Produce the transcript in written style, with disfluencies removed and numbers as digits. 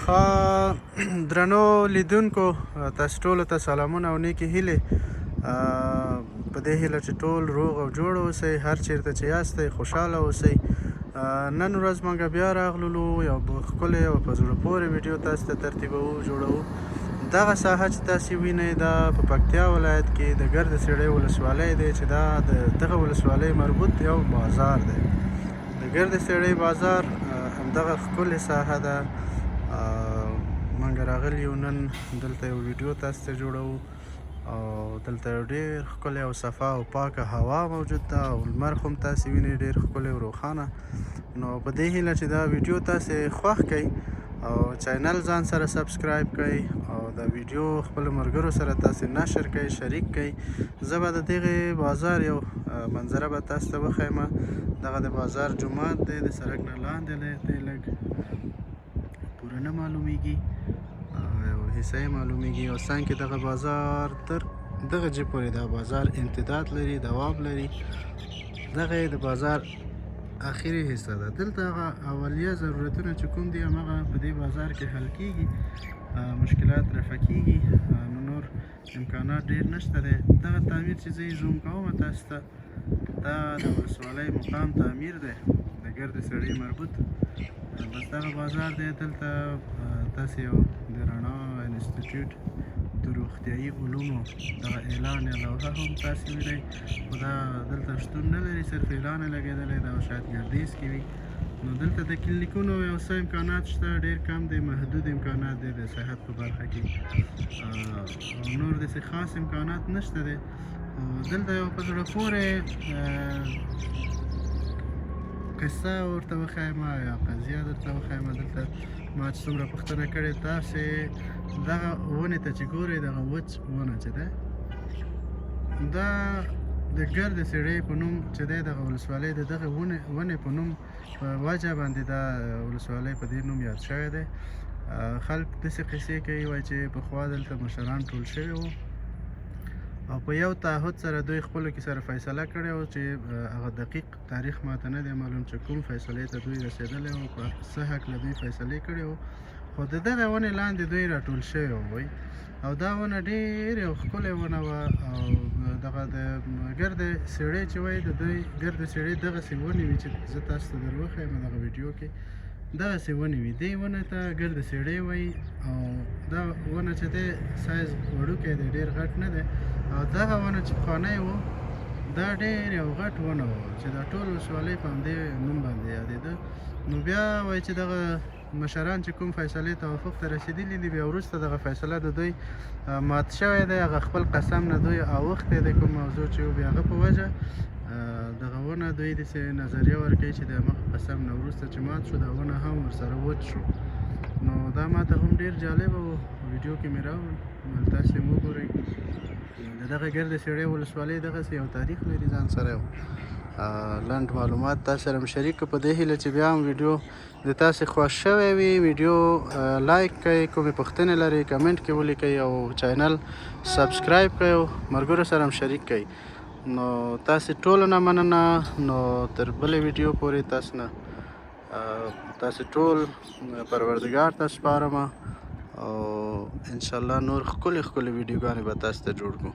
درنو لیدونکو تاسو ټولو ته سلامونه او نیکې هیلې په دې هیله چې ټول روغ او جوړ اوسئ هر چیرته چې یاستئ خوشحاله اوسئ. نن ورځ موږ بیا راغلو یو ښکلی او په زړه پورې ویډیو تاسو ته ترتیبوو جوړوو. دغه ساحه چې تاسې وینئ دا په پکتیا ولایت کې د ګرد سړۍ ولسوالۍ دی چې دا د دغه ولسوالۍ مربوط یو بازار دی. د ګرد سړۍ بازار همدغه ښکلې ساحه ده. موږ راغلي یو نن دلته یو ویډیو تاسو ته جوړوو او دلته یو ډېر ښکلی او صفا او پاکه هوا موجود ده او لمر خو هم تاسې وینئ ډېر ښکلی او روښانه. نو په دې هیله چې دا ویډیو تاسې خوښ کړئ او چینل ځان سره سبسکرایب کړئ او دا ویډیو خپلو ملګرو سره تاسې نشر کړئ شریک کړئ. زه به د دغې بازار یو منظره به تاسو ته وښیم. دغه د بازار جومات دی د سړک نه لاندې دی لږ پوره نه معلومیږي یو حصه یې معلومیږي او څنګ کې دغه بازار تر دغه جې پورې دا بازار امتداد لري دوام لري. دغه د بازار اخري حصه ده. دلته هغه اولیه ضرورتونه چې کوم دي همغه په دې بازار کې حل کیږي مشکلات رفع کیږي. نو نور امکانات ډېر نشته دی. دغه تعمیر چې زه یې زوم کوم تاسو ته دا د ولسوالۍ مقام تعمیر دی د ګرد سړۍ مربوط. بس دغه بازار دی. دلته تاسې یو د رڼا انسټیټیوټ د روغتیایي علومو دغه اعلان یا لوحه هم تاسې وینئ خو دا دلته شتون نه لري صرف اعلان یې لګېدلی ده او شاید ګردیز کې وي. نو دلته د کلینیکونو یو څه امکانات شته ډېر کم دی محدود امکانات دی د صحت په برخه کې او نور داسې خاص امکانات نشته دی. دلته یو په زړه پورې قصه ورته وښیم یا قضیه درته وښیم. دلته ما چې څومره پوښتنه کړې تاسې دغه ونې ته چې ګورئ دغه وچ ونه چې دی دا د ګرد سړۍ په نوم چې دی دغه ولسوالۍ د دغه ونې په نوم په وجه باندې دا ولسوالۍ په دې نوم یاد شوی دی. خلک داسې قصې کوي وایي چې پخوا دلته مشران ټول شوي وو او په یو تعهد سره دوی خپلو کې سره فیصله کړې وه چې هغه دقیق تاریخ ماته نه دی معلوم چې کوم فیصلې ته دوی رسېدلی وو په څه هکله دوی فیصلې کړې وو خو د دغه ونې لاندې دوی راټول شوي وو او دا ونه ډېر یو ښکلی ونه وه او دغه د ګرد سړۍ چې وایي د دوی ګرد سړۍ دغسې ونې وي چې زه تاسو ته در وښیم دغه ویډیو کې دغسې ونې وي. دې ونه ته ګرد سړۍ وایي او دا ونه چې دی سایز وړوکی دی ډېر غټ نه دی او دغه ونه چې پخوانی و دا ډېر یو غټ ونه و چې دا ټول ولسوالۍ په همدې نوم باندې یادېده. نو بیا وایي چې دغه مشران چې کوم فیصلې توافق ته رسېدلي دي بیا وروسته دغه فیصله د دوی مات شوی دی هغه خپل قسم نه دوی اوښتی دی کوم موضوع چې و بیا هغه په وجه دغه ونه دوی داسې نظریه ورکوي چې د همغه قسم نه وروسته چې مات شو دا ونه هم ورسره وچ شو. نو دا ماته هم ډېر جالبه و ویډیو کې مې راوړل تاسې هم وګورئ. د دغه ګرد سړۍ ولسوالۍ دغسې یو تاریخ لري ځان سره یو لنډ معلومات تاسو سره هم شریک کړو. په دې هیله چې بیا هم ویډیو د تاسې خوښ شوی وي ویډیو لایک کړئ کومې پوښتنې لرئ کمنټ کې ولیکئ او چینل سبسکرایب کړئ او ملګرو سره هم شریک کړئ. نو تاسې ټولو نه مننه. نو تر بلې ویډیو پورې تاسې ټول پروردګار ته سپارم او انشاءالله نور ښکلې ښکلې ویډیوګانې به تاسو ته جوړ کړو.